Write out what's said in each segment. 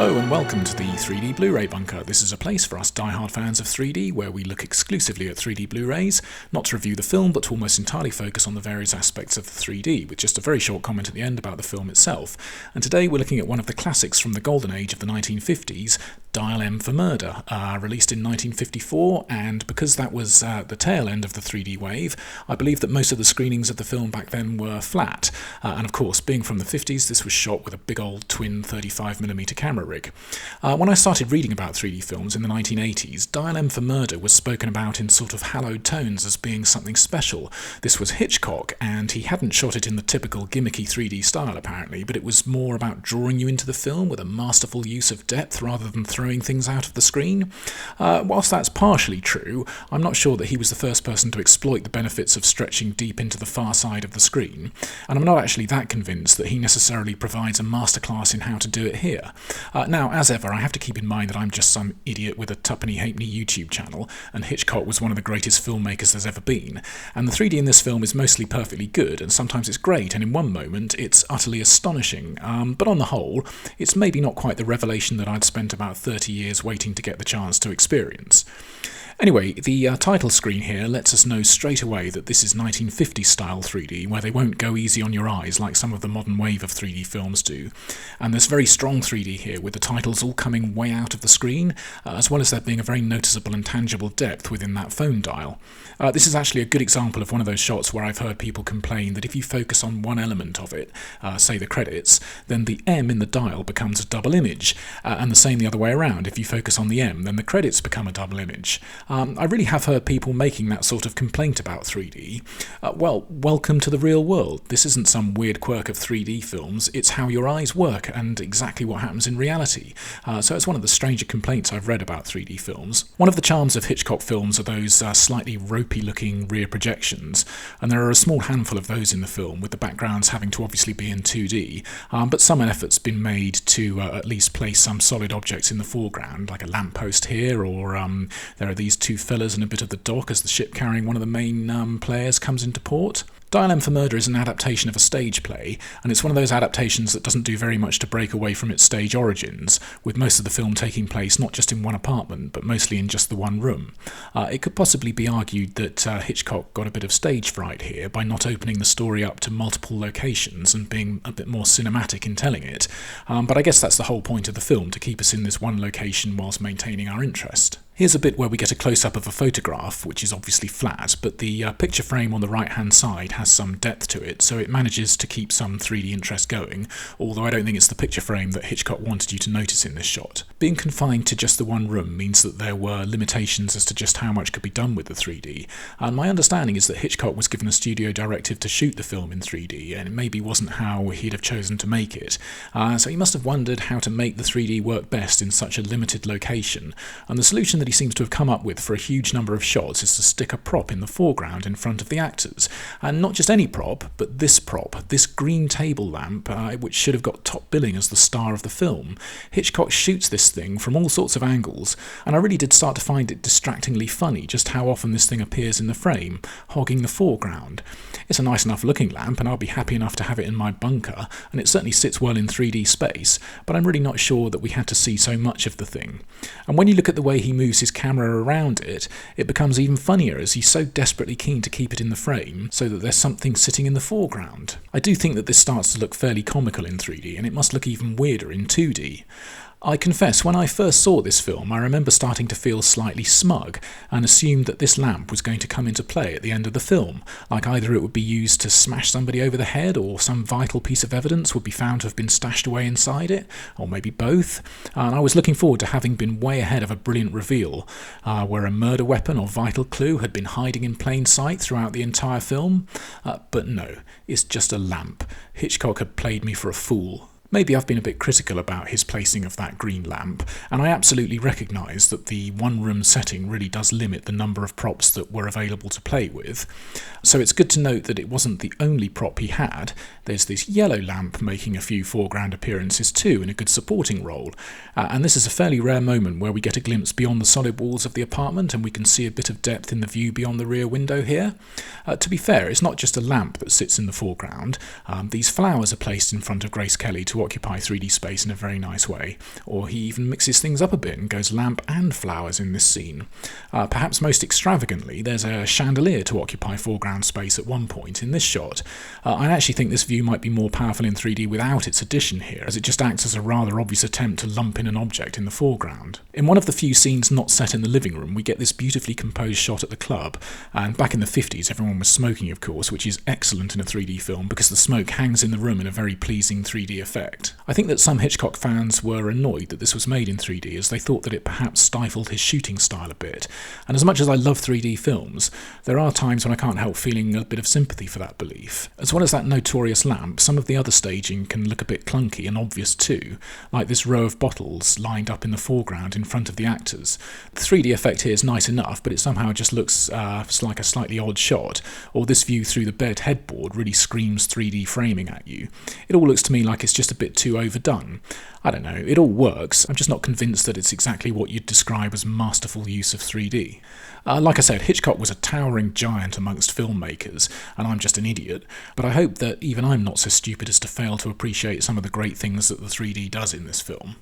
Hello and welcome to the 3D Blu-ray Bunker. This is a place for us die-hard fans of 3D where we look exclusively at 3D Blu-rays, not to review the film but to almost entirely focus on the various aspects of the 3D, with just a very short comment at the end about the film itself. And today we're looking at one of the classics from the golden age of the 1950s, Dial M for Murder, released in 1954, and because that was the tail end of the 3D wave, I believe that most of the screenings of the film back then were flat. And of course, being from the 50s, this was shot with a big old twin 35mm camera rig. When I started reading about 3D films in the 1980s, Dial M for Murder was spoken about in sort of hallowed tones as being something special. This was Hitchcock, and he hadn't shot it in the typical gimmicky 3D style apparently, but it was more about drawing you into the film with a masterful use of depth rather than throwing things out of the screen. Whilst that's partially true, I'm not sure that he was the first person to exploit the benefits of stretching deep into the far side of the screen, and I'm not actually that convinced that he necessarily provides a masterclass in how to do it here. Now, as ever, I have to keep in mind that I'm just some idiot with a tuppenny halfpenny YouTube channel, and Hitchcock was one of the greatest filmmakers there's ever been, and the 3D in this film is mostly perfectly good, and sometimes it's great, and in one moment it's utterly astonishing, but on the whole, it's maybe not quite the revelation that I'd spent about 30 years waiting to get the chance to experience. Anyway, the title screen here lets us know straight away that this is 1950s style 3D, where they won't go easy on your eyes like some of the modern wave of 3D films do. And there's very strong 3D here, with the titles all coming way out of the screen, as well as there being a very noticeable and tangible depth within that phone dial. This is actually a good example of one of those shots where I've heard people complain that if you focus on one element of it, say the credits, then the M in the dial becomes a double image, and the same the other way around. If you focus on the M, then the credits become a double image. I really have heard people making that sort of complaint about 3D. Well, welcome to the real world. This isn't some weird quirk of 3D films, it's how your eyes work and exactly what happens in reality. So it's one of the stranger complaints I've read about 3D films. One of the charms of Hitchcock films are those slightly ropey-looking rear projections, and there are a small handful of those in the film, with the backgrounds having to obviously be in 2D, but some effort's been made to at least place some solid objects in the foreground, like a lamppost here, or there are these two fellas and a bit of the dock as the ship carrying one of the main players comes into port. Dial M for Murder is an adaptation of a stage play, and it's one of those adaptations that doesn't do very much to break away from its stage origins, with most of the film taking place not just in one apartment, but mostly in just the one room. It could possibly be argued that Hitchcock got a bit of stage fright here by not opening the story up to multiple locations and being a bit more cinematic in telling it, but I guess that's the whole point of the film, to keep us in this one location whilst maintaining our interest. Here's a bit where we get a close-up of a photograph, which is obviously flat, but the picture frame on the right-hand side has some depth to it, so it manages to keep some 3D interest going, although I don't think it's the picture frame that Hitchcock wanted you to notice in this shot. Being confined to just the one room means that there were limitations as to just how much could be done with the 3D, and my understanding is that Hitchcock was given a studio directive to shoot the film in 3D, and it maybe wasn't how he'd have chosen to make it. So he must have wondered how to make the 3D work best in such a limited location, and the solution that he seems to have come up with for a huge number of shots is to stick a prop in the foreground in front of the actors. And not just any prop, but this prop, this green table lamp, which should have got top billing as the star of the film. Hitchcock shoots this thing from all sorts of angles, and I really did start to find it distractingly funny just how often this thing appears in the frame, hogging the foreground. It's a nice enough looking lamp, and I'll be happy enough to have it in my bunker, and it certainly sits well in 3D space, but I'm really not sure that we had to see so much of the thing. And when you look at the way he moves his camera around it, it becomes even funnier as he's so desperately keen to keep it in the frame so that there's something sitting in the foreground. I do think that this starts to look fairly comical in 3D, and it must look even weirder in 2D. I confess, when I first saw this film, I remember starting to feel slightly smug and assumed that this lamp was going to come into play at the end of the film, like either it would be used to smash somebody over the head or some vital piece of evidence would be found to have been stashed away inside it, or maybe both. And I was looking forward to having been way ahead of a brilliant reveal, where a murder weapon or vital clue had been hiding in plain sight throughout the entire film. But no, it's just a lamp. Hitchcock had played me for a fool. Maybe I've been a bit critical about his placing of that green lamp, and I absolutely recognise that the one-room setting really does limit the number of props that were available to play with. So it's good to note that it wasn't the only prop he had. There's this yellow lamp making a few foreground appearances too in a good supporting role, and this is a fairly rare moment where we get a glimpse beyond the solid walls of the apartment and we can see a bit of depth in the view beyond the rear window here. To be fair, it's not just a lamp that sits in the foreground. These flowers are placed in front of Grace Kelly to to occupy 3D space in a very nice way, or he even mixes things up a bit and goes lamp and flowers in this scene. Perhaps most extravagantly, there's a chandelier to occupy foreground space at one point in this shot. I actually think this view might be more powerful in 3D without its addition here, as it just acts as a rather obvious attempt to lump in an object in the foreground. In one of the few scenes not set in the living room, we get this beautifully composed shot at the club, and back in the 50s everyone was smoking, of course, which is excellent in a 3D film because the smoke hangs in the room in a very pleasing 3D effect. I think that some Hitchcock fans were annoyed that this was made in 3D, as they thought that it perhaps stifled his shooting style a bit, and as much as I love 3D films, there are times when I can't help feeling a bit of sympathy for that belief. As well as that notorious lamp, some of the other staging can look a bit clunky and obvious too, like this row of bottles lined up in the foreground in front of the actors. The 3D effect here is nice enough, but it somehow just looks like a slightly odd shot, or this view through the bed headboard really screams 3D framing at you. It all looks to me like it's just a bit too overdone. I don't know, it all works, I'm just not convinced that it's exactly what you'd describe as masterful use of 3D. Like I said, Hitchcock was a towering giant amongst filmmakers, and I'm just an idiot, but I hope that even I'm not so stupid as to fail to appreciate some of the great things that the 3D does in this film.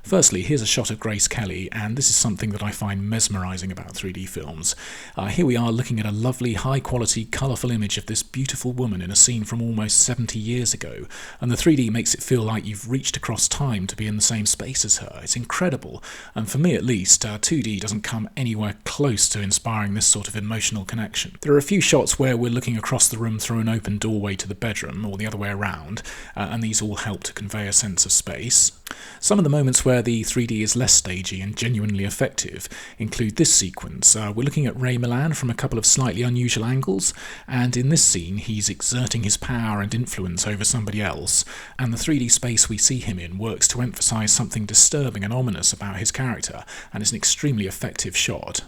Firstly, here's a shot of Grace Kelly, and this is something that I find mesmerising about 3D films. Here we are looking at a lovely, high-quality, colourful image of this beautiful woman in a scene from almost 70 years ago, and the 3D makes it feel like you've reached across time to be in the same space as her. It's incredible, and for me at least, 2D doesn't come anywhere close to inspiring this sort of emotional connection. There are a few shots where we're looking across the room through an open doorway to the bedroom, or the other way around, and these all help to convey a sense of space. Some of the moments where the 3D is less stagey and genuinely effective include this sequence. We're looking at Ray Milland from a couple of slightly unusual angles, and in this scene he's exerting his power and influence over somebody else, and the 3D space we see him in works to emphasise something disturbing and ominous about his character, and it's an extremely effective shot.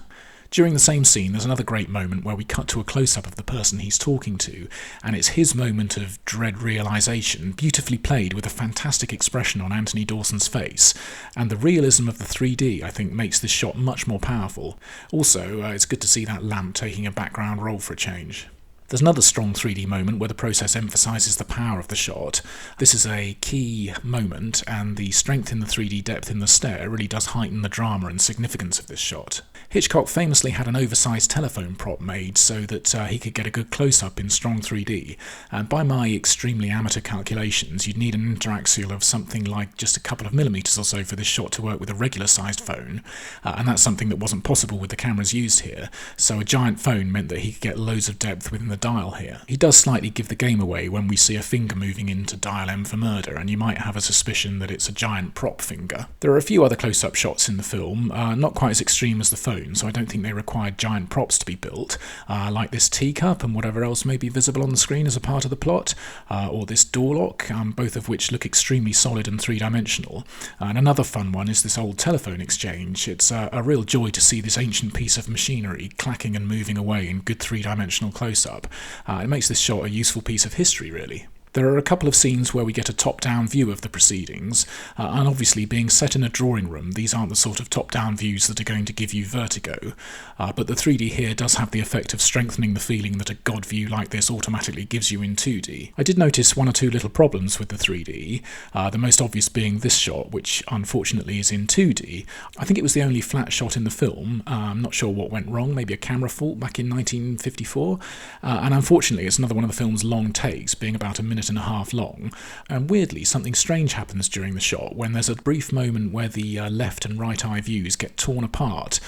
During the same scene, there's another great moment where we cut to a close-up of the person he's talking to, and it's his moment of dread realisation, beautifully played with a fantastic expression on Anthony Dawson's face, and the realism of the 3D, I think, makes this shot much more powerful. Also, it's good to see that lamp taking a background role for a change. There's another strong 3D moment where the process emphasises the power of the shot. This is a key moment, and the strength in the 3D depth in the stare really does heighten the drama and significance of this shot. Hitchcock famously had an oversized telephone prop made so that he could get a good close-up in strong 3D, and by my extremely amateur calculations, you'd need an interaxial of something like just a couple of millimetres or so for this shot to work with a regular-sized phone, and that's something that wasn't possible with the cameras used here, so a giant phone meant that he could get loads of depth within the dial here. He does slightly give the game away when we see a finger moving into dial M for murder, and you might have a suspicion that it's a giant prop finger. There are a few other close-up shots in the film, not quite as extreme as the phone, so I don't think they required giant props to be built, like this teacup and whatever else may be visible on the screen as a part of the plot, or this door lock, both of which look extremely solid and three-dimensional. And another fun one is this old telephone exchange. It's a real joy to see this ancient piece of machinery clacking and moving away in good three-dimensional close-up. It makes this shot a useful piece of history, really. There are a couple of scenes where we get a top-down view of the proceedings, and obviously being set in a drawing room, these aren't the sort of top-down views that are going to give you vertigo, but the 3D here does have the effect of strengthening the feeling that a God view like this automatically gives you in 2D. I did notice one or two little problems with the 3D, the most obvious being this shot, which unfortunately is in 2D. I think it was the only flat shot in the film. I'm not sure what went wrong, maybe a camera fault back in 1954, and unfortunately it's another one of the film's long takes, being about a minute and a half long, and weirdly something strange happens during the shot when there's a brief moment where the left and right eye views get torn apart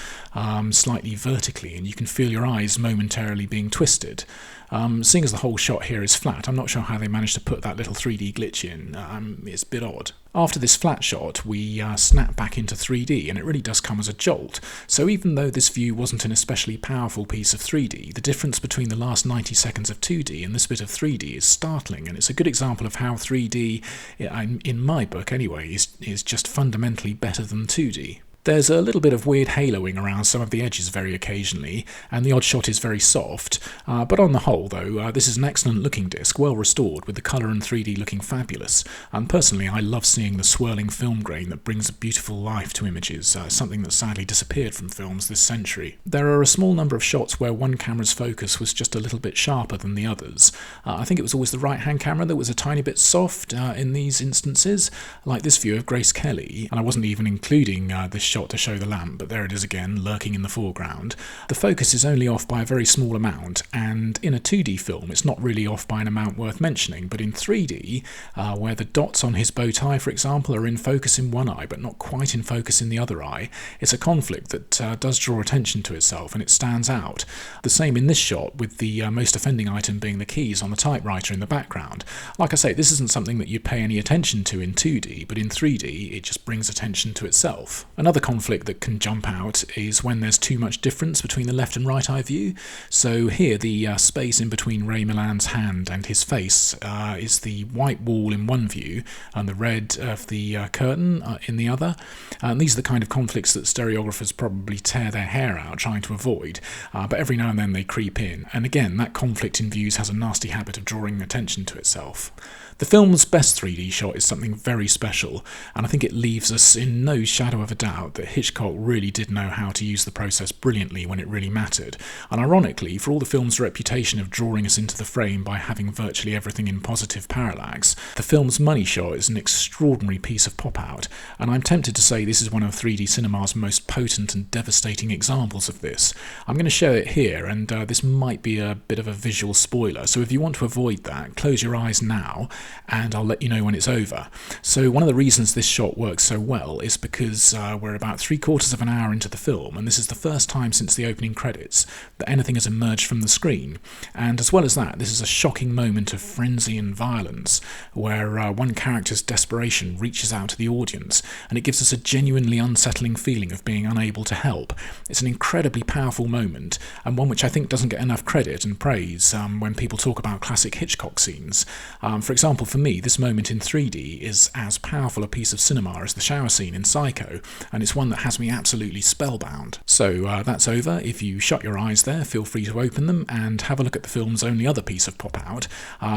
slightly vertically, and you can feel your eyes momentarily being twisted. Seeing as the whole shot here is flat, I'm not sure how they managed to put that little 3D glitch in. It's a bit odd. After this flat shot, we snap back into 3D, and it really does come as a jolt. So even though this view wasn't an especially powerful piece of 3D, the difference between the last 90 seconds of 2D and this bit of 3D is startling, and it's a good example of how 3D, in my book anyway, is just fundamentally better than 2D. There's a little bit of weird haloing around some of the edges very occasionally, and the odd shot is very soft, but on the whole though, this is an excellent looking disc, well restored, with the colour and 3D looking fabulous, and personally I love seeing the swirling film grain that brings a beautiful life to images, something that sadly disappeared from films this century. There are a small number of shots where one camera's focus was just a little bit sharper than the others. I think it was always the right hand camera that was a tiny bit soft in these instances, like this view of Grace Kelly, and I wasn't even including this shot to show the lamp, but there it is again, lurking in the foreground. The focus is only off by a very small amount, and in a 2D film it's not really off by an amount worth mentioning, but in 3D, where the dots on his bow tie, for example, are in focus in one eye but not quite in focus in the other eye, it's a conflict that does draw attention to itself, and it stands out. The same in this shot, with the most offending item being the keys on the typewriter in the background. Like I say, this isn't something that you'd pay any attention to in 2D, but in 3D it just brings attention to itself. Another conflict that can jump out is when there's too much difference between the left and right eye view. So here the space in between Ray Milland's hand and his face is the white wall in one view and the red of the curtain in the other. And these are the kind of conflicts that stereographers probably tear their hair out trying to avoid, but every now and then they creep in, and again that conflict in views has a nasty habit of drawing attention to itself. The film's best 3D shot is something very special, and I think it leaves us in no shadow of a doubt that Hitchcock really did know how to use the process brilliantly when it really mattered. And ironically, for all the film's reputation of drawing us into the frame by having virtually everything in positive parallax, the film's money shot is an extraordinary piece of pop-out, and I'm tempted to say this is one of 3D cinema's most potent and devastating examples of this. I'm going to show it here, and this might be a bit of a visual spoiler, so if you want to avoid that, close your eyes now, and I'll let you know when it's over. So one of the reasons this shot works so well is because we're about 3/4 of an hour into the film, and this is the first time since the opening credits that anything has emerged from the screen. And as well as that, this is a shocking moment of frenzy and violence, where one character's desperation reaches out to the audience, and it gives us a genuinely unsettling feeling of being unable to help. It's an incredibly powerful moment, and one which I think doesn't get enough credit and praise when people talk about classic Hitchcock scenes. For example, for me, this moment in 3D is as powerful a piece of cinema as the shower scene in Psycho, and it's one that has me absolutely spellbound. So that's over. If you shut your eyes there, feel free to open them and have a look at the film's only other piece of pop-out.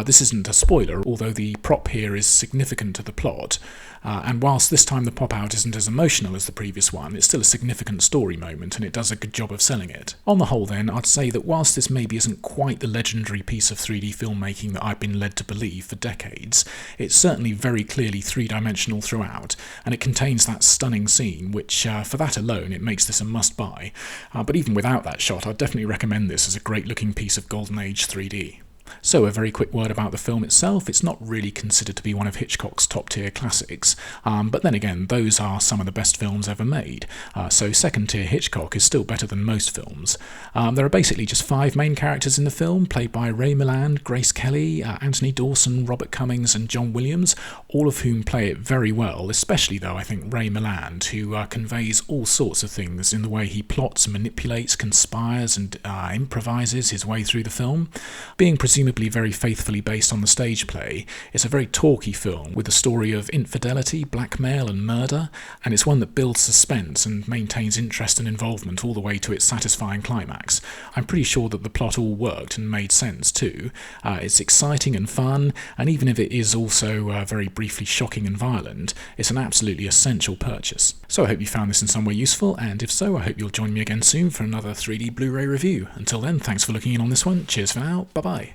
This isn't a spoiler, although the prop here is significant to the plot. And whilst this time the pop-out isn't as emotional as the previous one, it's still a significant story moment, and it does a good job of selling it. On the whole then, I'd say that whilst this maybe isn't quite the legendary piece of 3D filmmaking that I've been led to believe for decades, it's certainly very clearly three-dimensional throughout, and it contains that stunning scene, which for that alone it makes this a must-buy. But even without that shot, I'd definitely recommend this as a great-looking piece of Golden Age 3D. So a very quick word about the film itself. It's not really considered to be one of Hitchcock's top-tier classics, but then again, those are some of the best films ever made, so second-tier Hitchcock is still better than most films. There are basically just 5 main characters in the film, played by Ray Milland, Grace Kelly, Anthony Dawson, Robert Cummings and John Williams, all of whom play it very well, especially though I think Ray Milland, who conveys all sorts of things in the way he plots, manipulates, conspires and improvises his way through the film. Being presumably very faithfully based on the stage play, it's a very talky film with a story of infidelity, blackmail and murder, and it's one that builds suspense and maintains interest and involvement all the way to its satisfying climax. I'm pretty sure that the plot all worked and made sense too. It's exciting and fun, and even if it is also very briefly shocking and violent, it's an absolutely essential purchase. So I hope you found this in some way useful, and if so, I hope you'll join me again soon for another 3D Blu-ray review. Until then, thanks for looking in on this one, cheers for now, bye bye.